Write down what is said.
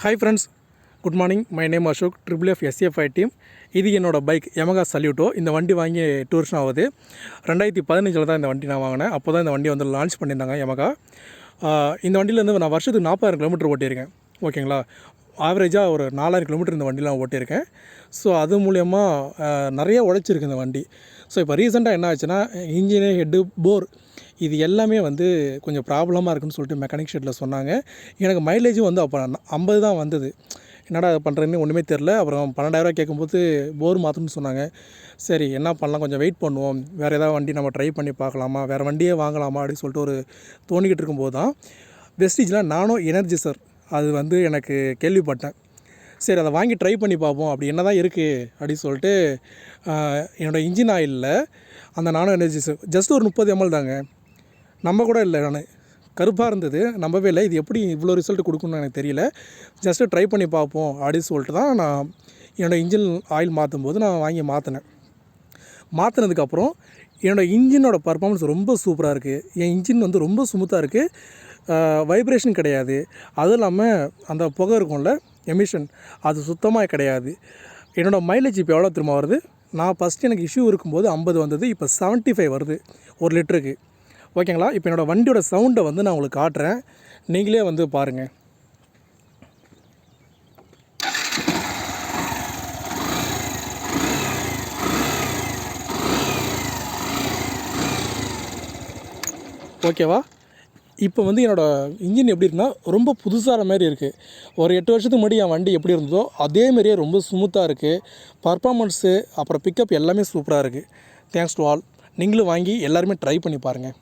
Hi friends, good morning. My name is Ashok, FFF SCFI team. இது என்னோட bike Yamaha Saluto. இந்த வண்டி வாங்கி 2 வருஷம் ஆகுது. 2015ல் தான் இந்த வண்டி நான் வாங்கினேன். அப்போ தான் இந்த வண்டி வந்து லான்ச் பண்ணியிருந்தாங்க Yamaha. இந்த வண்டியிலேருந்து நான் வருஷத்துக்கு 40,000 கிலோமீட்டர் ஓட்டியிருக்கேன். ஓகேங்களா, ஆவரேஜாக ஒரு 4,000 கிலோமீட்டர் இந்த வண்டிலாம் ஓட்டியிருக்கேன். ஸோ அது மூலயமா நிறைய உழைச்சிருக்கு இந்த வண்டி. ஸோ இப்போ ரீசெண்டாக என்ன ஆச்சுன்னா, இன்ஜினு, ஹெட்டு, போர் இது எல்லாமே வந்து கொஞ்சம் ப்ராப்ளமாக இருக்குன்னு சொல்லிட்டு மெக்கானிக் ஷெட்டில் சொன்னாங்க. எனக்கு மைலேஜும் வந்து அப்போ 50 தான் வந்தது. என்னடா பண்ணுறதுன்னு ஒன்றுமே தெரில. அப்புறம் 12,000 கேட்கும்போது போர் மாற்றணும்னு சொன்னாங்க. சரி என்ன பண்ணலாம், கொஞ்சம் வெயிட் பண்ணுவோம், வேறு ஏதாவது வண்டி நம்ம ட்ரை பண்ணி பார்க்கலாமா, வேறு வண்டியே வாங்கலாமா அப்படின்னு சொல்லிட்டு ஒரு தோணிக்கிட்டு இருக்கும்போது தான் வெஸ்டீஜில் நானோ எனர்ஜைசர் அது வந்து எனக்கு கேள்விப்பட்டேன். சரி அதை வாங்கி ட்ரை பண்ணி பார்ப்போம், அப்படி என்ன தான் இருக்குது அப்படின்னு சொல்லிட்டு என்னோடய இன்ஜின் ஆயிலில் அந்த நானோ எனர்ஜைசர் ஜஸ்ட் ஒரு 30 ml தாங்க. நம்ம கூட இல்லை, நான் கருப்பாக இருந்தது, நம்பவே இல்லை. இது எப்படி இவ்வளோ ரிசல்ட் கொடுக்குன்னு எனக்கு தெரியல. ஜஸ்ட்டு ட்ரை பண்ணி பார்ப்போம் அப்படின்னு சொல்லிட்டு தான் நான் என்னோடய இன்ஜின் ஆயில் மாற்றும் போது நான் வாங்கி மாற்றினேன். மாற்றினதுக்கப்புறம் என்னோடய இன்ஜினோட பர்ஃபார்மன்ஸ் ரொம்ப சூப்பராக இருக்குது. என் இன்ஜின் வந்து ரொம்ப ஸ்மூத்தாக இருக்குது, வைப்ரேஷன் கிடையாது. அதுவும் இல்லாமல் அந்த புகை இருக்கும்ல, எமிஷன், அது சுத்தமாக கிடையாது. என்னோடய மைலேஜ் இப்போ எவ்வளோ திரும்ப வருது, நான் ஃபஸ்ட்டு எனக்கு இஷ்யூ இருக்கும்போது 50 வந்தது, இப்போ 75 வருது 1 லிட்டருக்கு. ஓகேங்களா, இப்போ என்னோடய வண்டியோட சவுண்டை வந்து நான் உங்களுக்கு காட்டுறேன், நீங்களே வந்து பாருங்கள். ஓகேவா, இப்போ வந்து என்னோடய இன்ஜின் எப்படி இருக்குன்னா ரொம்ப புதுசான மாதிரி இருக்குது. ஒரு 8 வருஷத்துக்கு முன்னாடி என் வண்டி எப்படி இருந்ததோ அதேமாரியே ரொம்ப ஸ்மூத்தாக இருக்குது. பர்ஃபார்மன்ஸு அப்புறம் பிக்கப் எல்லாமே சூப்பராக இருக்குது. Thanks to all. நீங்களும் வாங்கி எல்லாருமே ட்ரை பண்ணி பாருங்கள்.